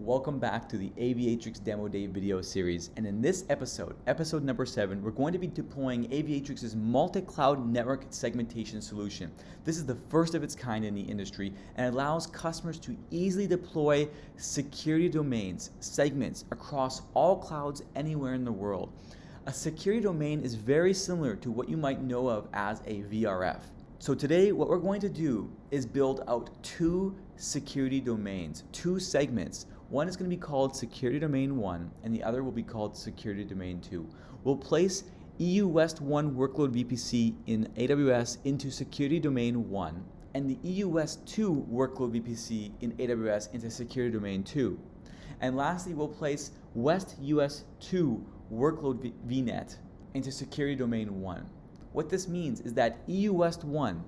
Welcome back to the Aviatrix Demo Day video series, and in this episode number 7, we're going to be deploying Aviatrix's multi-cloud network segmentation solution. This is the first of its kind in the industry and allows customers to easily deploy security domains, segments across all clouds anywhere in the world. A security domain is very similar to what you might know of as a VRF. So today what we're going to do is build out two security domains, two segments. One is going to be called Security Domain 1 and the other will be called Security Domain 2. We'll place EU West 1 workload VPC in AWS into Security Domain 1 and the EU West 2 workload VPC in AWS into Security Domain 2. And lastly, we'll place West US 2 workload VNet into Security Domain 1. What this means is that EU West 1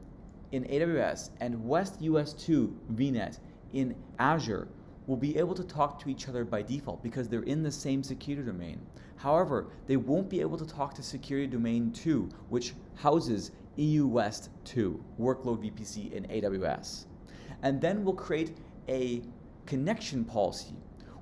in AWS and West US 2 VNet in Azure will be able to talk to each other by default because they're in the same security domain. However, they won't be able to talk to Security Domain 2, which houses EU West 2 workload VPC in AWS. And then we'll create a connection policy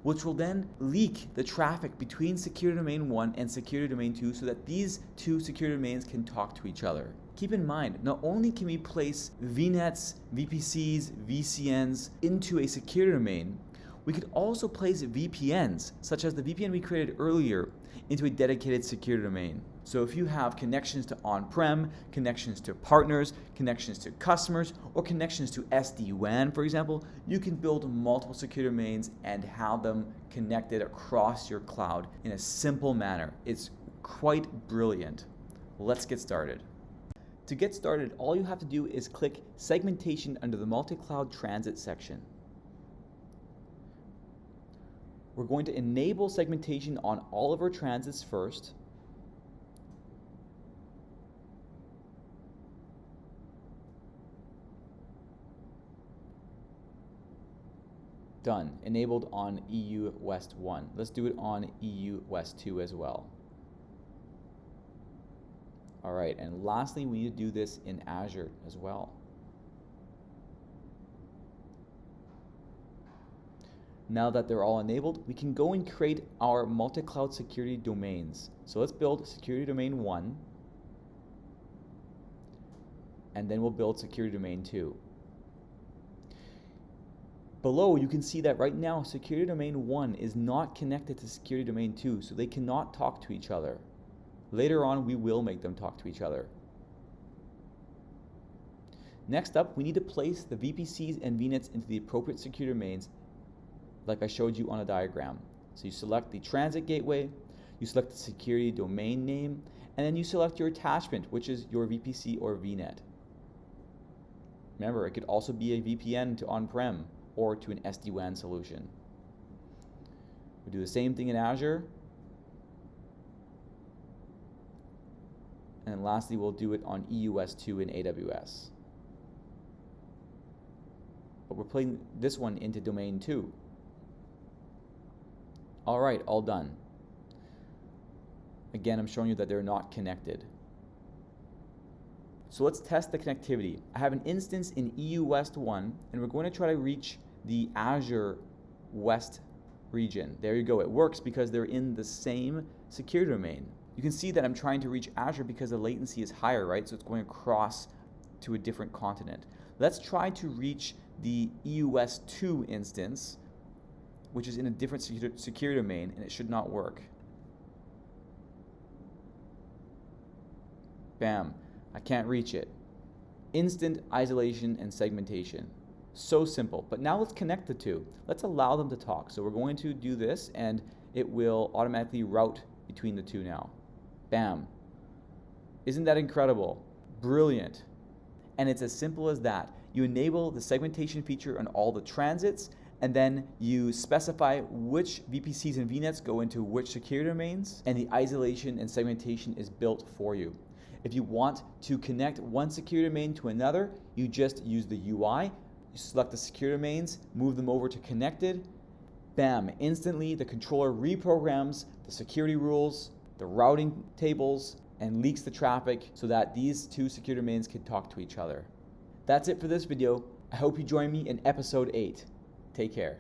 which will then leak the traffic between Security Domain 1 and Security Domain 2 so that these two security domains can talk to each other. Keep in mind, not only can we place VNets, VPCs, VCNs into a security domain, we could also place VPNs, such as the VPN we created earlier, into a dedicated security domain. So if you have connections to on-prem, connections to partners, connections to customers, or connections to SD-WAN, for example, you can build multiple security domains and have them connected across your cloud in a simple manner. It's quite brilliant. Let's get started. To get started, all you have to do is click Segmentation under the Multi-Cloud Transit section. We're going to enable segmentation on all of our transits first. Done. Enabled on EU West 1. Let's do it on EU West 2 as well. All right, and lastly, we need to do this in Azure as well. Now that they're all enabled, we can go and create our multi-cloud security domains. So let's build Security Domain 1, and then we'll build Security Domain 2. Below, you can see that right now, Security Domain 1 is not connected to Security Domain 2, so they cannot talk to each other. Later on, we will make them talk to each other. Next up, we need to place the VPCs and VNets into the appropriate security domains like I showed you on a diagram. So you select the transit gateway, you select the security domain name, and then you select your attachment, which is your VPC or VNet. Remember, it could also be a VPN to on-prem or to an SD-WAN solution. We do the same thing in Azure. And lastly, we'll do it on EU West 2 in AWS. But we're putting this one into Domain 2. All right, all done. Again, I'm showing you that they're not connected. So let's test the connectivity. I have an instance in EU West 1, and we're going to try to reach the Azure West region. There you go. It works because they're in the same security domain. You can see that I'm trying to reach Azure because the latency is higher, right? So it's going across to a different continent. Let's try to reach the EU West 2 instance, which is in a different security domain, and it should not work. Bam, I can't reach it. Instant isolation and segmentation. So simple, but now let's connect the two. Let's allow them to talk. So we're going to do this and it will automatically route between the two now. Bam. Isn't that incredible? Brilliant. And it's as simple as that. You enable the segmentation feature on all the transits, and then you specify which VPCs and VNets go into which security domains, and the isolation and segmentation is built for you. If you want to connect one security domain to another, you just use the UI, you select the security domains, move them over to connected, bam, instantly the controller reprograms the security rules, the routing tables, and leaks the traffic so that these two security domains can talk to each other. That's it for this video. I hope you join me in episode 8. Take care.